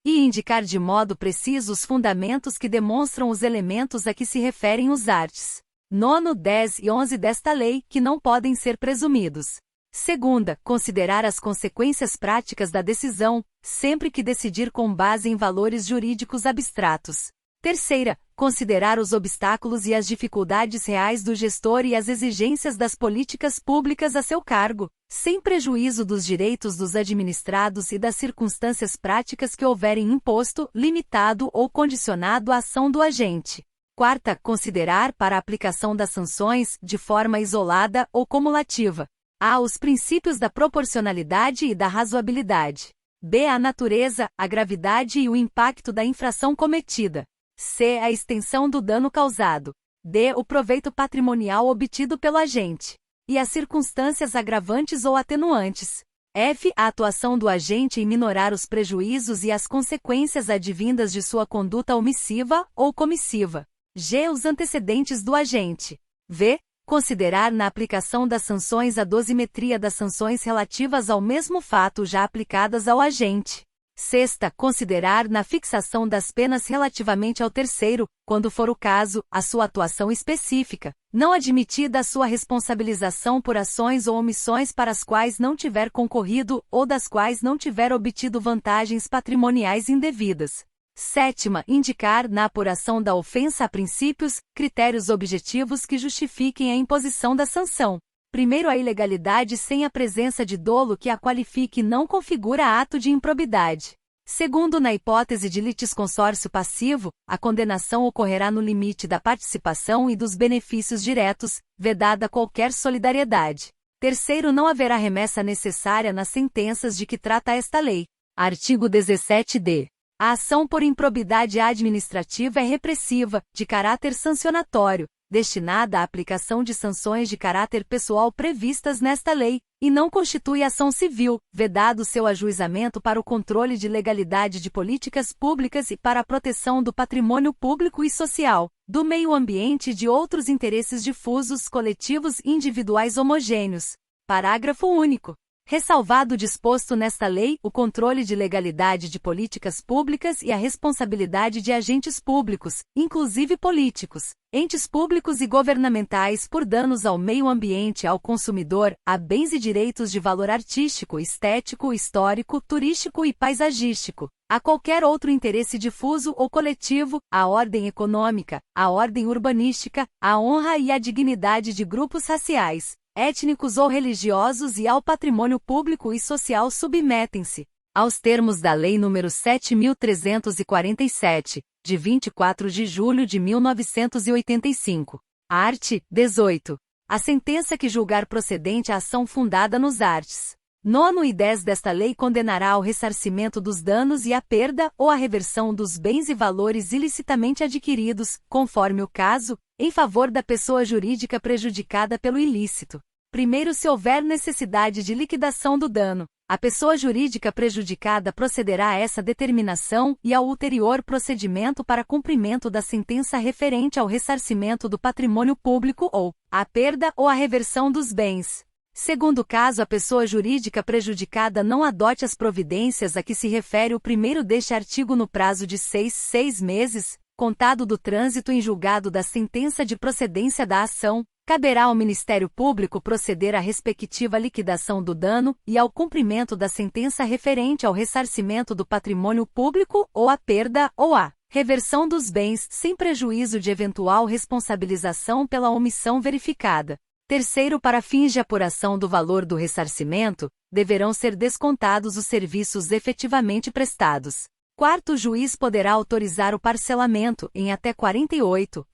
e indicar de modo preciso os fundamentos que demonstram os elementos a que se referem os arts. 9, 10 e 11 desta lei, que não podem ser presumidos. Segunda, considerar as consequências práticas da decisão, sempre que decidir com base em valores jurídicos abstratos. Terceira, considerar os obstáculos e as dificuldades reais do gestor e as exigências das políticas públicas a seu cargo, sem prejuízo dos direitos dos administrados e das circunstâncias práticas que houverem imposto, limitado ou condicionado a ação do agente. Quarta, considerar para a aplicação das sanções, de forma isolada ou cumulativa, a. Os princípios da proporcionalidade e da razoabilidade. B. A natureza, a gravidade e o impacto da infração cometida. C. A extensão do dano causado. D. O proveito patrimonial obtido pelo agente. E as circunstâncias agravantes ou atenuantes. F. A atuação do agente em minorar os prejuízos e as consequências advindas de sua conduta omissiva ou comissiva. G. Os antecedentes do agente. V. Considerar na aplicação das sanções a dosimetria das sanções relativas ao mesmo fato já aplicadas ao agente. Sexta, considerar na fixação das penas relativamente ao terceiro, quando for o caso, a sua atuação específica, não admitida a sua responsabilização por ações ou omissões para as quais não tiver concorrido ou das quais não tiver obtido vantagens patrimoniais indevidas. Sétima, indicar na apuração da ofensa a princípios, critérios objetivos que justifiquem a imposição da sanção. Primeiro, a ilegalidade sem a presença de dolo que a qualifique não configura ato de improbidade. Segundo, na hipótese de litisconsórcio passivo, a condenação ocorrerá no limite da participação e dos benefícios diretos, vedada qualquer solidariedade. Terceiro, não haverá remessa necessária nas sentenças de que trata esta lei. Artigo 17-D. A ação por improbidade administrativa é repressiva, de caráter sancionatório, destinada à aplicação de sanções de caráter pessoal previstas nesta lei, e não constitui ação civil, vedado seu ajuizamento para o controle de legalidade de políticas públicas e para a proteção do patrimônio público e social, do meio ambiente e de outros interesses difusos, coletivos e individuais homogêneos. Parágrafo único. Ressalvado o disposto nesta lei, o controle de legalidade de políticas públicas e a responsabilidade de agentes públicos, inclusive políticos, entes públicos e governamentais por danos ao meio ambiente, ao consumidor, a bens e direitos de valor artístico, estético, histórico, turístico e paisagístico, a qualquer outro interesse difuso ou coletivo, à ordem econômica, à ordem urbanística, à honra e à dignidade de grupos raciais, étnicos ou religiosos e ao patrimônio público e social submetem-se aos termos da Lei nº 7.347, de 24 de julho de 1985. Art. 18. A sentença que julgar procedente a ação fundada nos arts. 9 e 10 desta lei condenará ao ressarcimento dos danos e à perda ou à reversão dos bens e valores ilicitamente adquiridos, conforme o caso, em favor da pessoa jurídica prejudicada pelo ilícito. Primeiro, se houver necessidade de liquidação do dano, a pessoa jurídica prejudicada procederá a essa determinação e ao ulterior procedimento para cumprimento da sentença referente ao ressarcimento do patrimônio público ou à perda ou à reversão dos bens. Segundo caso, a pessoa jurídica prejudicada não adote as providências a que se refere o primeiro deste artigo no prazo de 6 meses, contado do trânsito em julgado da sentença de procedência da ação, caberá ao Ministério Público proceder à respectiva liquidação do dano e ao cumprimento da sentença referente ao ressarcimento do patrimônio público ou à perda ou à reversão dos bens, sem prejuízo de eventual responsabilização pela omissão verificada. Terceiro, para fins de apuração do valor do ressarcimento, deverão ser descontados os serviços efetivamente prestados. Quarto, o juiz poderá autorizar o parcelamento em até 48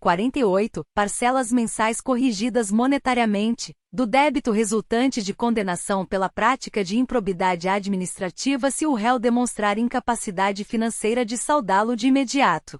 parcelas mensais corrigidas monetariamente, do débito resultante de condenação pela prática de improbidade administrativa se o réu demonstrar incapacidade financeira de saldá-lo de imediato.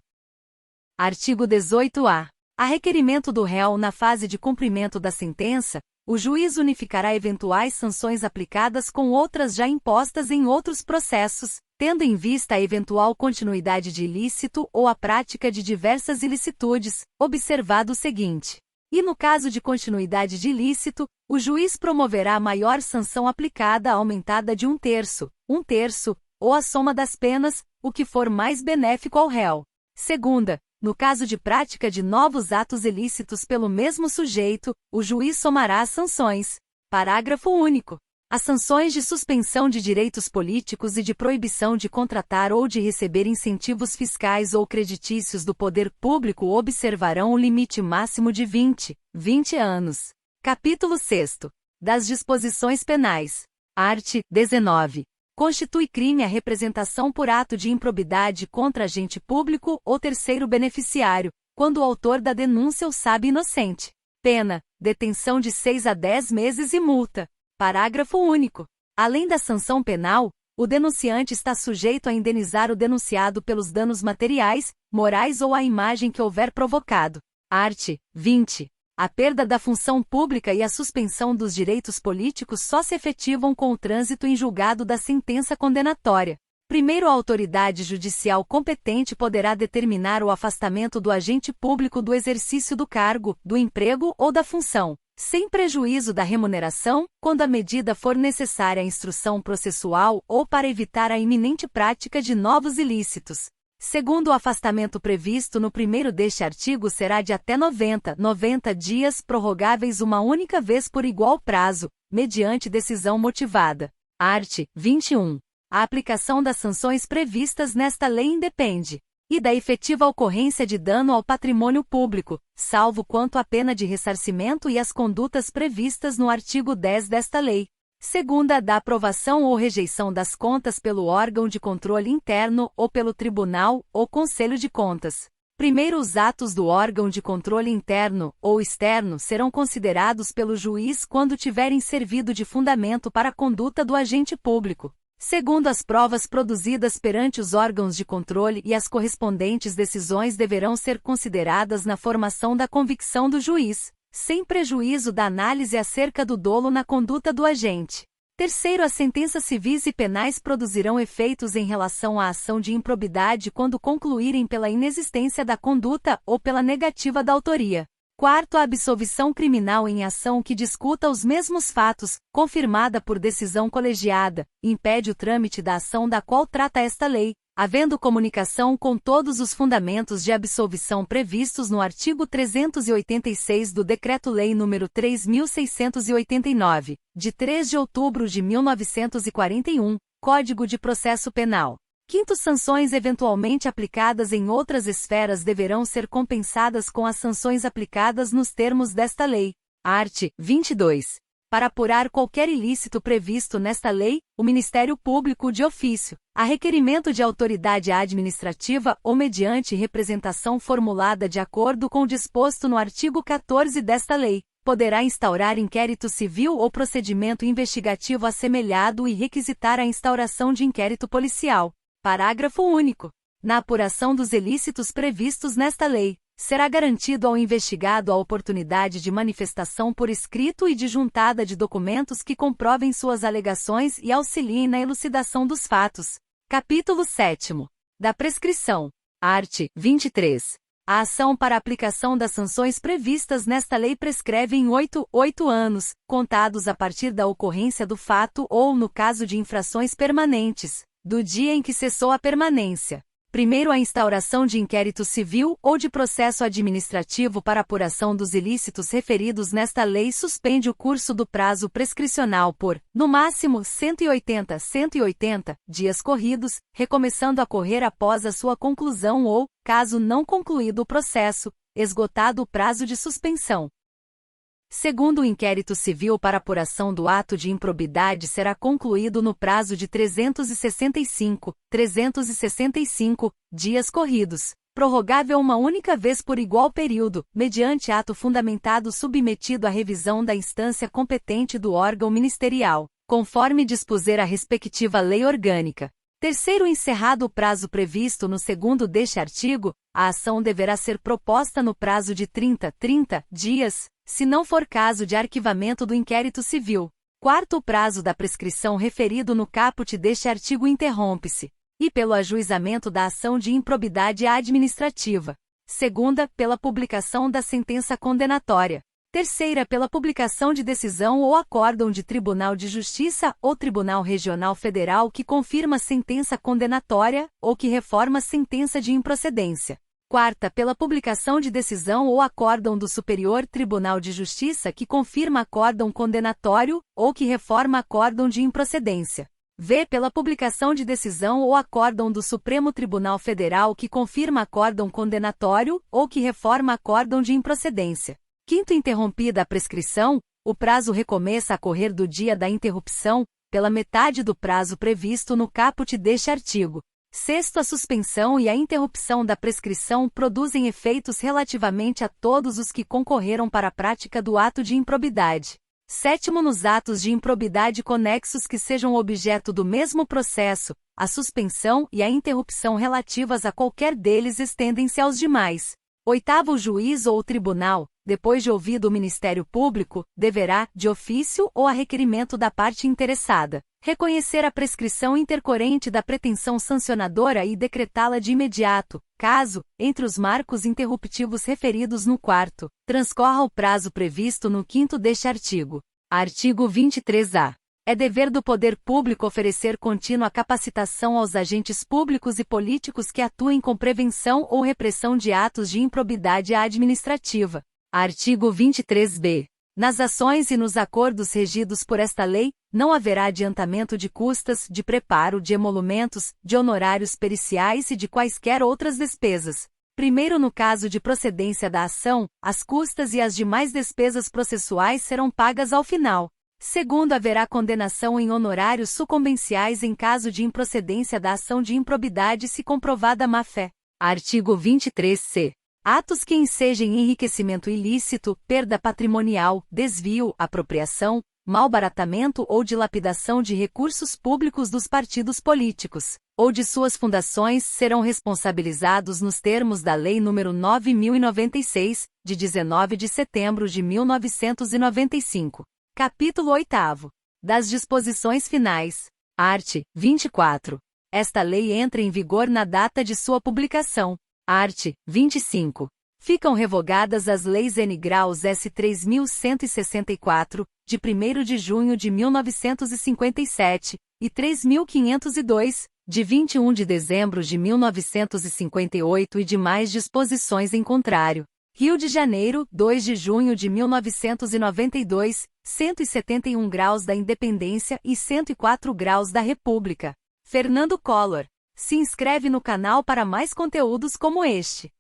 Artigo 18-A. A requerimento do réu na fase de cumprimento da sentença, o juiz unificará eventuais sanções aplicadas com outras já impostas em outros processos, tendo em vista a eventual continuidade de ilícito ou a prática de diversas ilicitudes, observado o seguinte. E no caso de continuidade de ilícito, o juiz promoverá a maior sanção aplicada aumentada de 1/3, ou a soma das penas, o que for mais benéfico ao réu. Segunda, no caso de prática de novos atos ilícitos pelo mesmo sujeito, o juiz somará as sanções. Parágrafo único. As sanções de suspensão de direitos políticos e de proibição de contratar ou de receber incentivos fiscais ou creditícios do poder público observarão o limite máximo de 20 anos. Capítulo 6. Das disposições penais. Art. 19. Constitui crime a representação por ato de improbidade contra agente público ou terceiro beneficiário, quando o autor da denúncia o sabe inocente. Pena: detenção de 6 a 10 meses e multa. Parágrafo único. Além da sanção penal, o denunciante está sujeito a indenizar o denunciado pelos danos materiais, morais ou à imagem que houver provocado. Art. 20. A perda da função pública e a suspensão dos direitos políticos só se efetivam com o trânsito em julgado da sentença condenatória. Primeiro, a autoridade judicial competente poderá determinar o afastamento do agente público do exercício do cargo, do emprego ou da função, sem prejuízo da remuneração, quando a medida for necessária à instrução processual ou para evitar a iminente prática de novos ilícitos. Segundo, o afastamento previsto no primeiro deste artigo será de até 90 dias, prorrogáveis uma única vez por igual prazo, mediante decisão motivada. Art. 21. A aplicação das sanções previstas nesta lei independe e da efetiva ocorrência de dano ao patrimônio público, salvo quanto à pena de ressarcimento e as condutas previstas no artigo 10 desta lei. Segunda, da aprovação ou rejeição das contas pelo órgão de controle interno ou pelo Tribunal ou Conselho de Contas. Primeiro, os atos do órgão de controle interno ou externo serão considerados pelo juiz quando tiverem servido de fundamento para a conduta do agente público. Segundo, as provas produzidas perante os órgãos de controle e as correspondentes decisões deverão ser consideradas na formação da convicção do juiz, sem prejuízo da análise acerca do dolo na conduta do agente. Terceiro, as sentenças civis e penais produzirão efeitos em relação à ação de improbidade quando concluírem pela inexistência da conduta ou pela negativa da autoria. Quarto, a absolvição criminal em ação que discuta os mesmos fatos, confirmada por decisão colegiada, impede o trâmite da ação da qual trata esta lei, havendo comunicação com todos os fundamentos de absolvição previstos no artigo 386 do Decreto-Lei nº 3.689, de 3 de outubro de 1941, Código de Processo Penal. Quinto, sanções eventualmente aplicadas em outras esferas deverão ser compensadas com as sanções aplicadas nos termos desta lei. Art. 22. Para apurar qualquer ilícito previsto nesta lei, o Ministério Público de ofício, a requerimento de autoridade administrativa ou mediante representação formulada de acordo com o disposto no artigo 14 desta lei, poderá instaurar inquérito civil ou procedimento investigativo assemelhado e requisitar a instauração de inquérito policial. Parágrafo único. Na apuração dos ilícitos previstos nesta lei, será garantido ao investigado a oportunidade de manifestação por escrito e de juntada de documentos que comprovem suas alegações e auxiliem na elucidação dos fatos. Capítulo 7. Da prescrição. Art. 23. A ação para aplicação das sanções previstas nesta lei prescreve em 8 anos, contados a partir da ocorrência do fato ou, no caso de infrações permanentes, do dia em que cessou a permanência. Primeiro, a instauração de inquérito civil ou de processo administrativo para apuração dos ilícitos referidos nesta lei suspende o curso do prazo prescricional por, no máximo, 180 dias corridos, recomeçando a correr após a sua conclusão ou, caso não concluído o processo, esgotado o prazo de suspensão. Segundo, o inquérito civil para apuração do ato de improbidade será concluído no prazo de 365 dias corridos, prorrogável uma única vez por igual período, mediante ato fundamentado submetido à revisão da instância competente do órgão ministerial, conforme dispuser a respectiva lei orgânica. Terceiro, encerrado o prazo previsto no segundo deste artigo, a ação deverá ser proposta no prazo de 30 dias, se não for caso de arquivamento do inquérito civil. Quarto, o prazo da prescrição referido no caput deste artigo interrompe-se, e pelo ajuizamento da ação de improbidade administrativa. Segunda, pela publicação da sentença condenatória. Terceira, pela publicação de decisão ou acórdão de Tribunal de Justiça ou Tribunal Regional Federal que confirma sentença condenatória ou que reforma sentença de improcedência. Quarta, pela publicação de decisão ou acórdão do Superior Tribunal de Justiça que confirma acórdão condenatório ou que reforma acórdão de improcedência. V, pela publicação de decisão ou acórdão do Supremo Tribunal Federal que confirma acórdão condenatório ou que reforma acórdão de improcedência. Quinto, interrompida a prescrição, o prazo recomeça a correr do dia da interrupção, pela metade do prazo previsto no caput deste artigo. Sexto, a suspensão e a interrupção da prescrição produzem efeitos relativamente a todos os que concorreram para a prática do ato de improbidade. Sétimo, nos atos de improbidade conexos que sejam objeto do mesmo processo, a suspensão e a interrupção relativas a qualquer deles estendem-se aos demais. Oitavo, o juiz ou o tribunal, depois de ouvido o Ministério Público, deverá, de ofício ou a requerimento da parte interessada, reconhecer a prescrição intercorrente da pretensão sancionadora e decretá-la de imediato, caso, entre os marcos interruptivos referidos no quarto, transcorra o prazo previsto no quinto deste artigo. Artigo 23-A. É dever do poder público oferecer contínua capacitação aos agentes públicos e políticos que atuem com prevenção ou repressão de atos de improbidade administrativa. Artigo 23-B. Nas ações e nos acordos regidos por esta lei, não haverá adiantamento de custas, de preparo, de emolumentos, de honorários periciais e de quaisquer outras despesas. Primeiro, no caso de procedência da ação, as custas e as demais despesas processuais serão pagas ao final. Segundo, haverá condenação em honorários sucumbenciais em caso de improcedência da ação de improbidade se comprovada má-fé. Artigo 23-C. Atos que ensejem enriquecimento ilícito, perda patrimonial, desvio, apropriação, malbaratamento ou dilapidação de recursos públicos dos partidos políticos, ou de suas fundações serão responsabilizados nos termos da Lei nº 9.096, de 19 de setembro de 1995. Capítulo 8º. Das disposições finais. Art. 24. Esta lei entra em vigor na data de sua publicação. Art. 25. Ficam revogadas as leis N. Graus S. 3.164, de 1º de junho de 1957, e 3.502, de 21 de dezembro de 1958 e demais disposições em contrário. Rio de Janeiro, 2 de junho de 1992, 171 graus da Independência e 104 graus da República. Fernando Collor. Se inscreve no canal para mais conteúdos como este.